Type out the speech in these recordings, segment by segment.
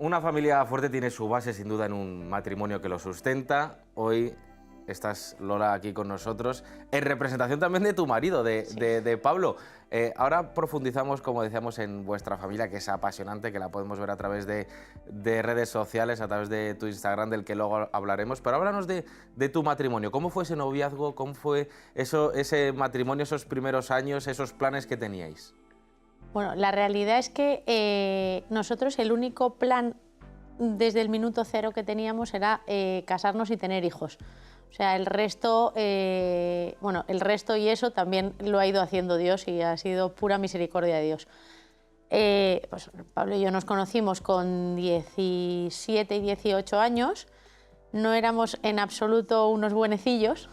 Una familia fuerte tiene su base sin duda en un matrimonio que lo sustenta. Hoy estás, Lola, aquí con nosotros en representación también de tu marido, de Pablo. Ahora profundizamos, como decíamos, en vuestra familia, que es apasionante, que la podemos ver a través de redes sociales, a través de tu Instagram, del que luego hablaremos. Pero háblanos de tu matrimonio. ¿Cómo fue ese noviazgo? ¿Cómo fue ese matrimonio, esos primeros años, esos planes que teníais? Bueno, la realidad es que nosotros el único plan desde el minuto cero que teníamos era casarnos y tener hijos. O sea, el resto y eso también lo ha ido haciendo Dios y ha sido pura misericordia de Dios. Pues Pablo y yo nos conocimos con 17 y 18 años, no éramos en absoluto unos buenecillos.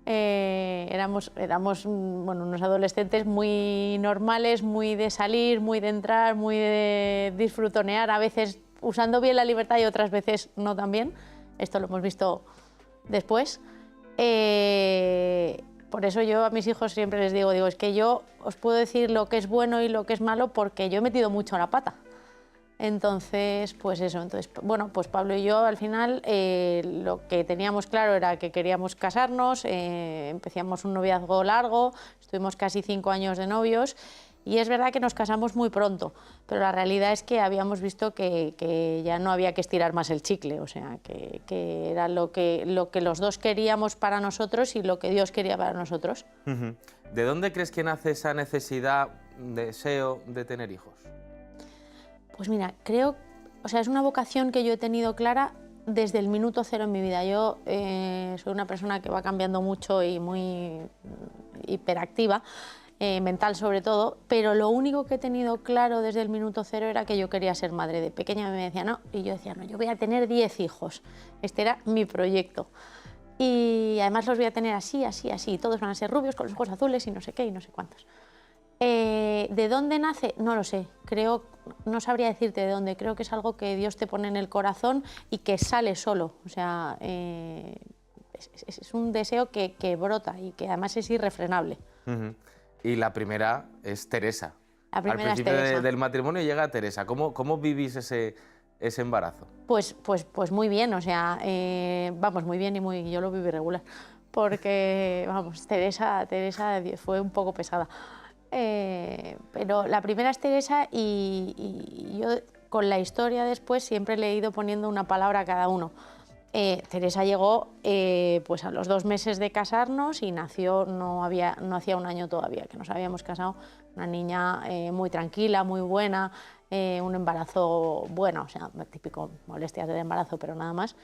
Éramos unos adolescentes muy normales, muy de salir, muy de entrar, muy de disfrutonear, a veces usando bien la libertad y otras veces no tan bien. Esto lo hemos visto después. Por eso yo a mis hijos siempre les digo, es que yo os puedo decir lo que es bueno y lo que es malo porque yo he metido mucho la pata. Entonces, pues eso, bueno, pues Pablo y yo al final lo que teníamos claro era que queríamos casarnos, empezamos un noviazgo largo, estuvimos casi 5 años de novios y es verdad que nos casamos muy pronto, pero la realidad es que habíamos visto que ya no había que estirar más el chicle, o sea, que era lo que los dos queríamos para nosotros y lo que Dios quería para nosotros. ¿De dónde crees que nace esa necesidad, deseo de tener hijos? Pues mira, creo, o sea, es una vocación que yo he tenido clara desde el minuto cero en mi vida. Yo soy una persona que va cambiando mucho y muy hiperactiva, mental sobre todo, pero lo único que he tenido claro desde el minuto cero era que yo quería ser madre. De pequeña me decía no, y yo decía no, yo voy a tener 10 hijos. Este era mi proyecto. Y además los voy a tener así, así, así, todos van a ser rubios con los ojos azules y no sé qué y no sé cuántos. ¿De dónde nace? No lo sé, no sabría decirte de dónde, creo que es algo que Dios te pone en el corazón y que sale solo, o sea, es un deseo que brota y que además es irrefrenable. Y la primera es Teresa. La primera Al principio es Teresa. Del matrimonio llega Teresa. ¿Cómo vivís ese embarazo? Pues muy bien, o sea, vamos, muy bien y yo lo viví regular, porque, vamos, Teresa fue un poco pesada. Pero la primera es Teresa y yo con la historia después siempre le he ido poniendo una palabra a cada uno. Teresa llegó pues a los 2 meses de casarnos y nació, no hacía un año todavía que nos habíamos casado, una niña muy tranquila, muy buena, un embarazo bueno, o sea, típico molestias del embarazo, pero nada más.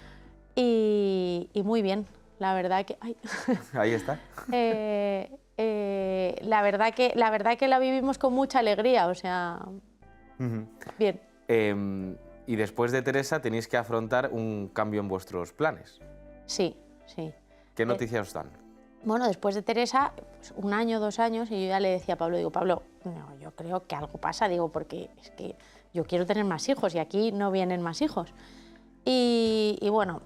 Y muy bien, la verdad que... Ay. Ahí está. La verdad que la vivimos con mucha alegría, o sea, bien. Y después de Teresa tenéis que afrontar un cambio en vuestros planes. Sí, sí. ¿Qué noticias os dan? Bueno, después de Teresa, pues 1 año, 2 años, y yo ya le decía a Pablo, digo, Pablo, no, yo creo que algo pasa, digo, porque es que yo quiero tener más hijos y aquí no vienen más hijos. Y bueno,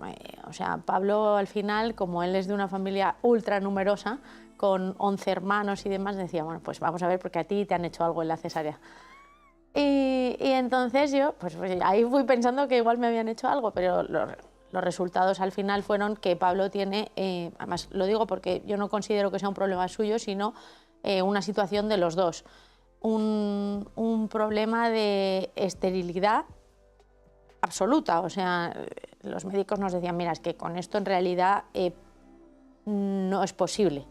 o sea, Pablo al final, como él es de una familia ultra numerosa, con 11 hermanos y demás, decía, bueno, pues vamos a ver, porque a ti te han hecho algo en la cesárea. Y entonces yo, pues ahí fui pensando que igual me habían hecho algo, pero los resultados al final fueron que Pablo tiene, además lo digo porque yo no considero que sea un problema suyo, sino una situación de los dos. Un problema de esterilidad absoluta, o sea, los médicos nos decían, mira, es que con esto en realidad no es posible.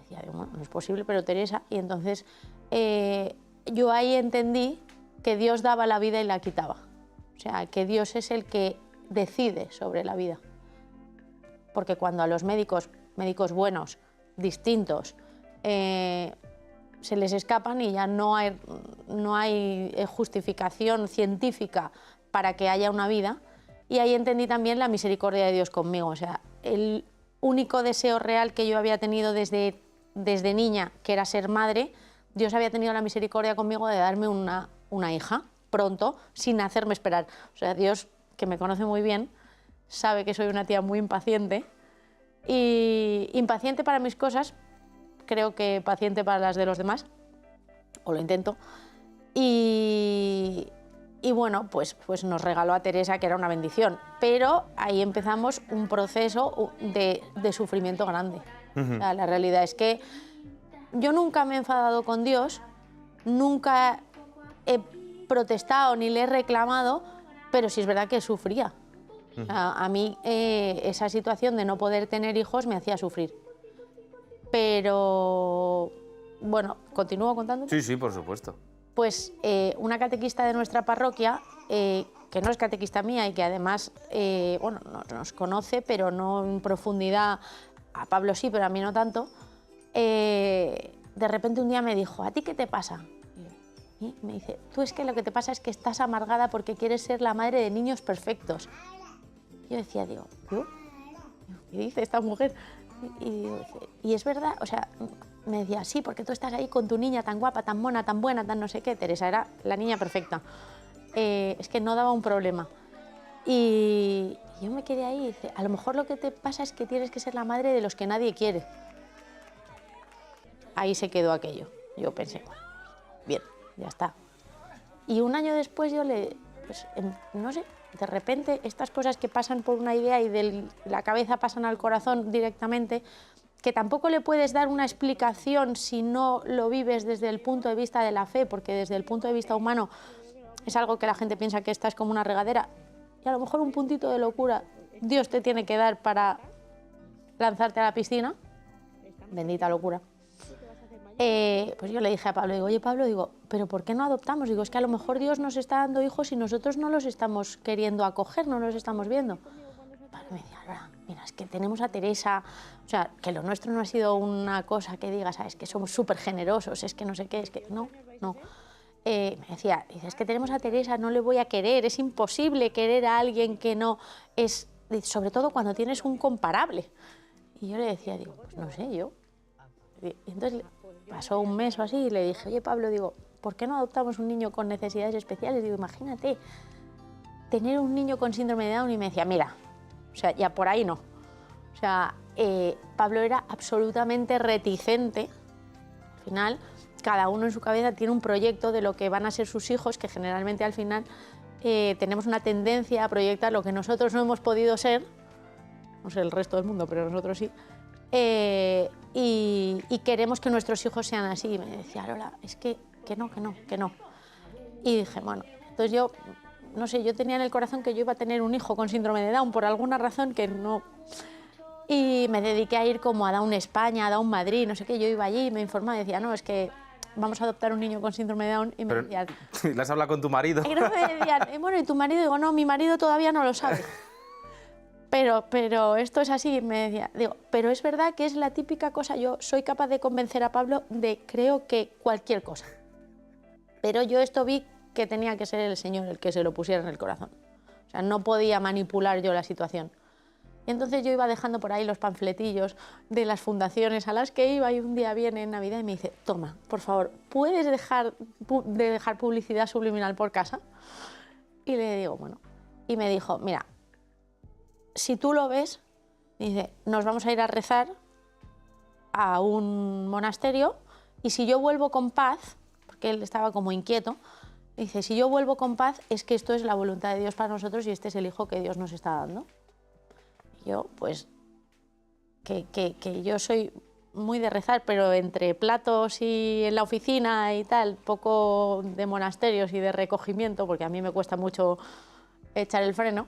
Decía, bueno, no es posible, pero Teresa, y entonces yo ahí entendí que Dios daba la vida y la quitaba, o sea, que Dios es el que decide sobre la vida, porque cuando a los médicos buenos, distintos, se les escapan y ya no hay justificación científica para que haya una vida, y ahí entendí también la misericordia de Dios conmigo, o sea, el único deseo real que yo había tenido desde niña, que era ser madre, Dios había tenido la misericordia conmigo de darme una hija pronto, sin hacerme esperar. O sea, Dios, que me conoce muy bien, sabe que soy una tía muy impaciente, y impaciente para mis cosas, creo que paciente para las de los demás, o lo intento, y Y bueno, pues nos regaló a Teresa, que era una bendición. Pero ahí empezamos un proceso de sufrimiento grande. O sea, la realidad es que yo nunca me he enfadado con Dios, nunca he protestado ni le he reclamado, pero sí es verdad que sufría. O sea, a mí esa situación de no poder tener hijos me hacía sufrir. Pero, bueno, ¿continúo contando? Sí, sí, por supuesto. Pues una catequista de nuestra parroquia, que no es catequista mía y que además bueno, nos conoce, pero no en profundidad, a Pablo sí, pero a mí no tanto, de repente un día me dijo, ¿a ti qué te pasa? Y me dice, tú es que lo que te pasa es que estás amargada porque quieres ser la madre de niños perfectos. Yo decía, digo, ¿yo? ¿Qué dice esta mujer? Y es verdad, o sea, me decía, sí, porque tú estás ahí con tu niña tan guapa, tan mona, tan buena, tan no sé qué. Teresa era la niña perfecta. Es que no daba un problema. Y yo me quedé ahí y dice, a lo mejor lo que te pasa es que tienes que ser la madre de los que nadie quiere. Ahí se quedó aquello. Yo pensé, bueno, bien, ya está. Y un año después yo pues, no sé, de repente estas cosas que pasan por una idea y de la cabeza pasan al corazón directamente, que tampoco le puedes dar una explicación si no lo vives desde el punto de vista de la fe, porque desde el punto de vista humano es algo que la gente piensa que esta es como una regadera, y a lo mejor un puntito de locura Dios te tiene que dar para lanzarte a la piscina, bendita locura. Pues yo le dije a Pablo, digo, oye Pablo, digo, ¿pero por qué no adoptamos? Digo, es que a lo mejor Dios nos está dando hijos y nosotros no los estamos queriendo acoger, no los estamos viendo. Pablo me decía, Lola, mira, es que tenemos a Teresa, o sea, que lo nuestro no ha sido una cosa que digas, es que somos súper generosos, es que no sé qué, es que no. Me decía, es que tenemos a Teresa, no le voy a querer, es imposible querer a alguien que no es, sobre todo cuando tienes un comparable. Y yo le decía, digo, pues no sé, yo. Y entonces pasó un mes o así y le dije, oye Pablo, digo, ¿por qué no adoptamos un niño con necesidades especiales? Digo, imagínate tener un niño con síndrome de Down. Y me decía, mira, o sea, ya por ahí no. O sea, Pablo era absolutamente reticente. Al final, cada uno en su cabeza tiene un proyecto de lo que van a ser sus hijos, que generalmente al final tenemos una tendencia a proyectar lo que nosotros no hemos podido ser, no sé el resto del mundo, pero nosotros sí. Y queremos que nuestros hijos sean así. Y me decía, Lola, es que no. Y dije, bueno, entonces yo, no sé, yo tenía en el corazón que yo iba a tener un hijo con síndrome de Down, por alguna razón que no. Y me dediqué a ir como a Down España, a Down Madrid, no sé qué, yo iba allí y me informaba y decía, no, es que vamos a adoptar un niño con síndrome de Down. Y me decían, ¿le has hablado con tu marido? Y me decían, bueno, ¿y tu marido? Digo, no, mi marido todavía no lo sabe. Pero esto es así, me decía, digo, pero es verdad que es la típica cosa, yo soy capaz de convencer a Pablo de creo que cualquier cosa. Pero yo esto vi que tenía que ser el Señor el que se lo pusiera en el corazón. O sea, no podía manipular yo la situación. Y entonces yo iba dejando por ahí los panfletillos de las fundaciones a las que iba y un día viene en Navidad y me dice, toma, por favor, ¿puedes dejar publicidad subliminal por casa? Y le digo, bueno. Y me dijo, mira, si tú lo ves, dice, nos vamos a ir a rezar a un monasterio y si yo vuelvo con paz, porque él estaba como inquieto, dice, si yo vuelvo con paz es que esto es la voluntad de Dios para nosotros y este es el hijo que Dios nos está dando. Y yo, pues, que yo soy muy de rezar, pero entre platos y en la oficina y tal, poco de monasterios y de recogimiento, porque a mí me cuesta mucho echar el freno.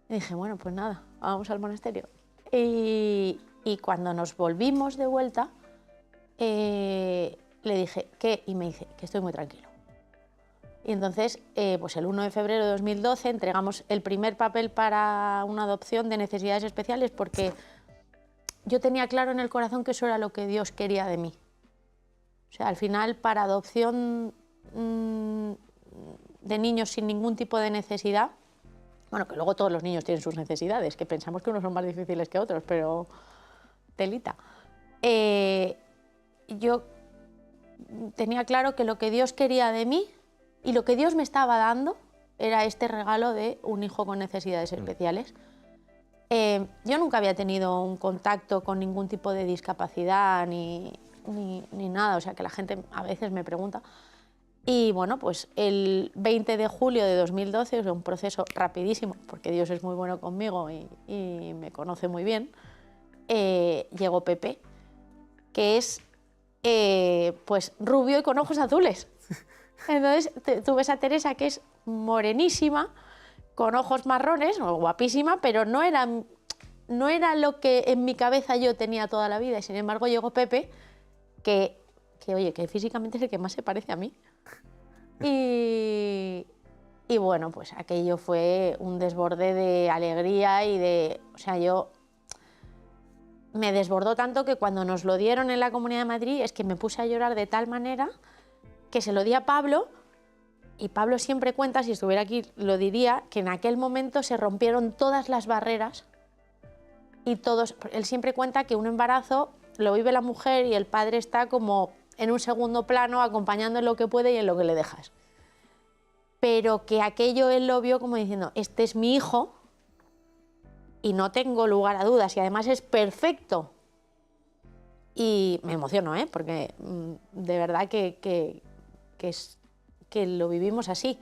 Y dije, bueno, pues nada, vamos al monasterio. Y cuando nos volvimos de vuelta, le dije, ¿qué? Y me dice, que estoy muy tranquilo. Y entonces, pues el 1 de febrero de 2012 entregamos el primer papel para una adopción de necesidades especiales porque yo tenía claro en el corazón que eso era lo que Dios quería de mí. O sea, al final, para adopción de niños sin ningún tipo de necesidad, bueno, que luego todos los niños tienen sus necesidades, que pensamos que unos son más difíciles que otros, pero telita. Yo tenía claro que lo que Dios quería de mí y lo que Dios me estaba dando era este regalo de un hijo con necesidades especiales. Yo nunca había tenido un contacto con ningún tipo de discapacidad ni nada, o sea que la gente a veces me pregunta. Y bueno, pues el 20 de julio de 2012, o sea, un proceso rapidísimo, porque Dios es muy bueno conmigo y me conoce muy bien, llegó Pepe, que es pues rubio y con ojos azules. Entonces tú ves a Teresa, que es morenísima, con ojos marrones, guapísima, pero no era lo que en mi cabeza yo tenía toda la vida. Y sin embargo llegó Pepe, que oye, que físicamente es el que más se parece a mí. Y bueno, pues aquello fue un desborde de alegría y de... O sea, me desbordó tanto que cuando nos lo dieron en la Comunidad de Madrid es que me puse a llorar de tal manera que se lo di a Pablo, y Pablo siempre cuenta, si estuviera aquí lo diría, que en aquel momento se rompieron todas las barreras y todos... Él siempre cuenta que un embarazo lo vive la mujer y el padre está como en un segundo plano acompañando en lo que puede y en lo que le dejas. Pero que aquello él lo vio como diciendo, este es mi hijo y no tengo lugar a dudas y además es perfecto. Y me emociono, porque de verdad que lo vivimos así.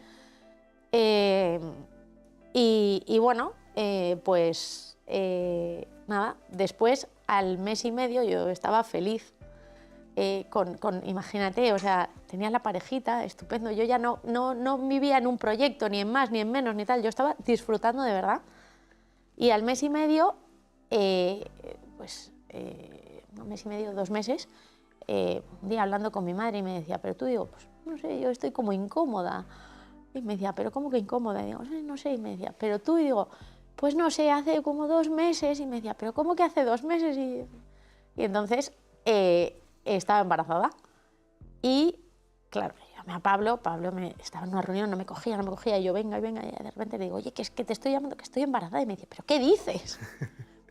Y bueno, pues nada, después al mes y medio yo estaba feliz. Imagínate, o sea, tenía la parejita, estupendo. Yo ya no vivía en un proyecto, ni en más, ni en menos, ni tal. Yo estaba disfrutando de verdad. Y al mes y medio, un mes y medio, 2 meses, un día hablando con mi madre y me decía, pero tú, digo, pues no sé, yo estoy como incómoda. Y me decía, pero ¿cómo que incómoda? Y digo, no sé, y me decía, pero tú, y digo, pues no sé, hace como 2 meses. Y me decía, pero ¿cómo que hace 2 meses? Y entonces estaba embarazada. Y claro, llamé a Pablo estaba en una reunión, no me cogía, y yo venga, y de repente le digo, oye, que es que te estoy llamando, que estoy embarazada. Y me dice, ¿pero qué dices?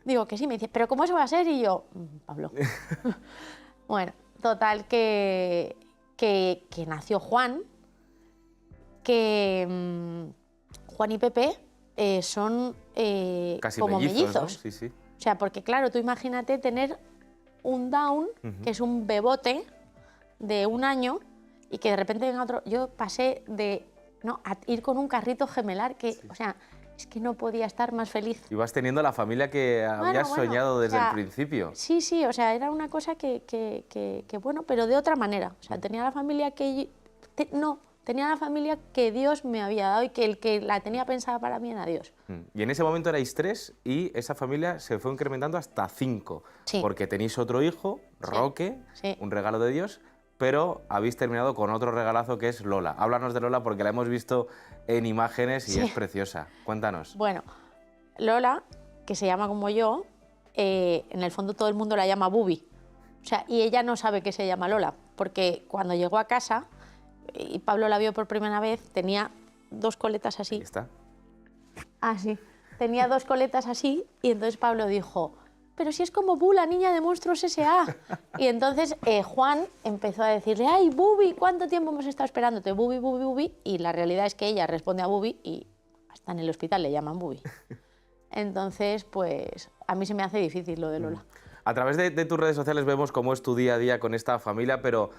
Digo, que sí. Me dice, ¿pero cómo eso va a ser? Y yo, Pablo. Bueno, total, que nació Juan, que Juan y Pepe son casi como mellizos. ¿no? Sí, sí. O sea, porque claro, tú imagínate tener un Down, que es un bebote de 1 año, y que de repente venga otro... Yo pasé a ir con un carrito gemelar, que, sí. O sea, es que no podía estar más feliz. Y vas teniendo la familia que habías soñado desde el principio. Sí, sí, o sea, era una cosa que bueno, pero de otra manera. O sea, tenía la familia tenía la familia que Dios me había dado y que el que la tenía pensada para mí era Dios. Y en ese momento erais 3 y esa familia se fue incrementando hasta 5. Sí. Porque tenéis otro hijo, Roque, sí. Un regalo de Dios, pero habéis terminado con otro regalazo que es Lola. Háblanos de Lola porque la hemos visto en imágenes y es preciosa. Cuéntanos. Bueno, Lola, que se llama como yo, en el fondo todo el mundo la llama Bubi. O sea, y ella no sabe que se llama Lola, porque cuando llegó a casa y Pablo la vio por primera vez, tenía 2 coletas así. Ahí está. Ah, sí. Tenía 2 coletas así y entonces Pablo dijo, pero si es como Bu, la niña de Monstruos S.A. Y entonces Juan empezó a decirle, ay, Bubi, ¿cuánto tiempo hemos estado esperándote? Bubi, Bubi, Bubi. Y la realidad es que ella responde a Bubi y hasta en el hospital le llaman Bubi. Entonces, pues a mí se me hace difícil lo de Lola. A través de tus redes sociales vemos cómo es tu día a día con esta familia, pero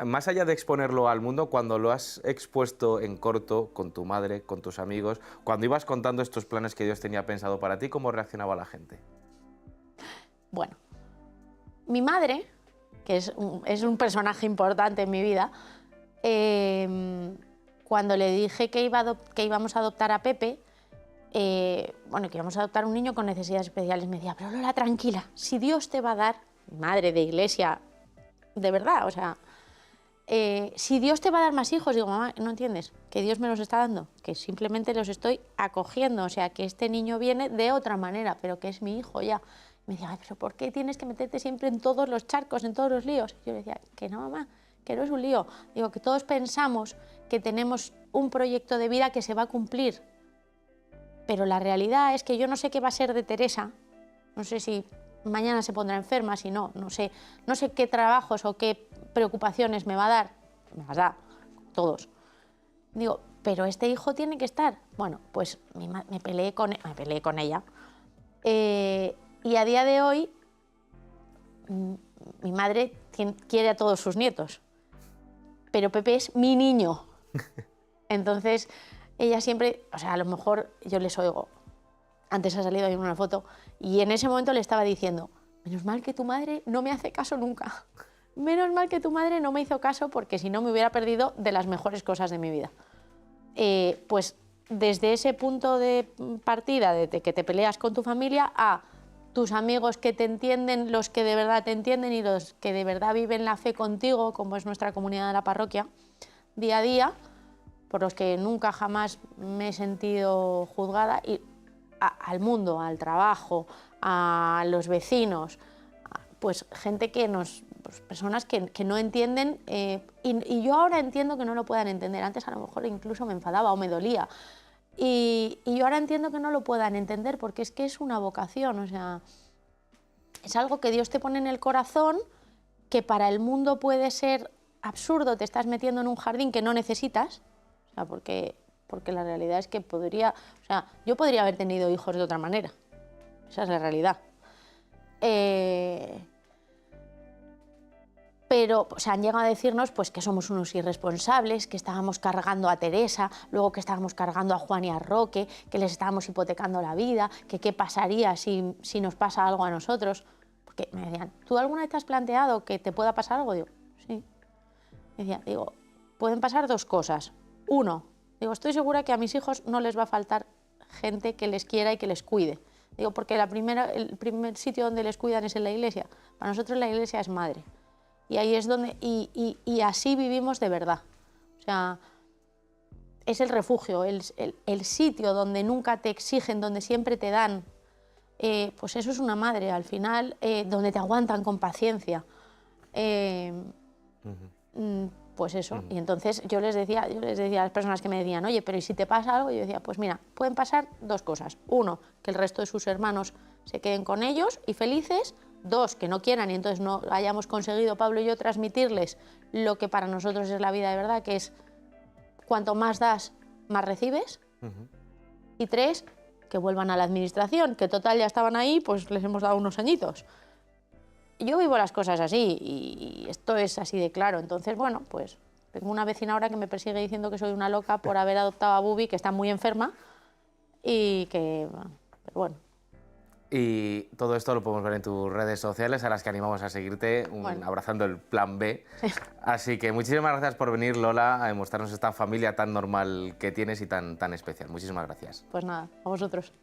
más allá de exponerlo al mundo, cuando lo has expuesto en corto, con tu madre, con tus amigos, cuando ibas contando estos planes que Dios tenía pensado para ti, ¿cómo reaccionaba la gente? Bueno, mi madre, que es un personaje importante en mi vida, cuando le dije que íbamos a adoptar a Pepe, que íbamos a adoptar un niño con necesidades especiales, me decía, pero Lola, tranquila, si Dios te va a dar, madre de iglesia, de verdad, o sea, si Dios te va a dar más hijos, digo, mamá, ¿no entiendes? Que Dios me los está dando, que simplemente los estoy acogiendo, o sea, que este niño viene de otra manera, pero que es mi hijo ya. Me decía, ay, pero ¿por qué tienes que meterte siempre en todos los charcos, en todos los líos? Yo le decía, que no, mamá, que no es un lío. Digo, que todos pensamos que tenemos un proyecto de vida que se va a cumplir, pero la realidad es que yo no sé qué va a ser de Teresa, no sé si mañana se pondrá enferma, si no sé qué trabajos o qué preocupaciones me va a dar, me las da, todos. Digo, pero este hijo tiene que estar. Bueno, pues me peleé con ella. Y a día de hoy, mi madre quiere a todos sus nietos. pero Pepe es mi niño. Entonces, ella siempre, o sea, a lo mejor yo les oigo, antes ha salido ahí una foto, y en ese momento le estaba diciendo, menos mal que tu madre no me hace caso nunca. Menos mal que tu madre no me hizo caso porque si no me hubiera perdido de las mejores cosas de mi vida. Pues desde ese punto de partida, de que te peleas con tu familia, a tus amigos que te entienden, los que de verdad te entienden y los que de verdad viven la fe contigo, como es nuestra comunidad de la parroquia, día a día, por los que nunca jamás me he sentido juzgada, y al mundo, al trabajo, a los vecinos, pues gente que pues personas que no entienden, y yo ahora entiendo que no lo puedan entender. Antes a lo mejor incluso me enfadaba o me dolía. Y yo ahora entiendo que no lo puedan entender porque es que es una vocación, o sea, es algo que Dios te pone en el corazón, que para el mundo puede ser absurdo, te estás metiendo en un jardín que no necesitas, o sea, porque la realidad es que yo podría haber tenido hijos de otra manera, esa es la realidad. Pero han llegado a decirnos pues, que somos unos irresponsables, que estábamos cargando a Teresa, luego que estábamos cargando a Juan y a Roque, que les estábamos hipotecando la vida, que qué pasaría si nos pasa algo a nosotros. Porque me decían, ¿tú alguna vez te has planteado que te pueda pasar algo? Digo, sí. Me decían, pueden pasar dos cosas. Uno, estoy segura que a mis hijos no les va a faltar gente que les quiera y que les cuide. Porque el primer sitio donde les cuidan es en la iglesia. Para nosotros la iglesia es madre. Y ahí es donde, y así vivimos de verdad. O sea, es el refugio, el sitio donde nunca te exigen, donde siempre te dan. Pues eso es una madre, al final, donde te aguantan con paciencia. Pues eso. Y entonces yo les decía a las personas que me decían, oye, pero ¿y si te pasa algo? Yo decía, pues mira, pueden pasar dos cosas. Uno, que el resto de sus hermanos se queden con ellos y felices. Dos, que no quieran y entonces no hayamos conseguido, Pablo y yo, transmitirles lo que para nosotros es la vida de verdad, que es cuanto más das, más recibes. Y tres, que vuelvan a la administración, que total ya estaban ahí, pues les hemos dado unos añitos. Yo vivo las cosas así y esto es así de claro. Entonces, bueno, pues tengo una vecina ahora que me persigue diciendo que soy una loca por haber adoptado a Bubi, que está muy enferma y que, pero bueno. Y todo esto lo podemos ver en tus redes sociales, a las que animamos a seguirte, abrazando el plan B. Sí. Así que muchísimas gracias por venir, Lola, a demostrarnos esta familia tan normal que tienes y tan especial. Muchísimas gracias. Pues nada, a vosotros.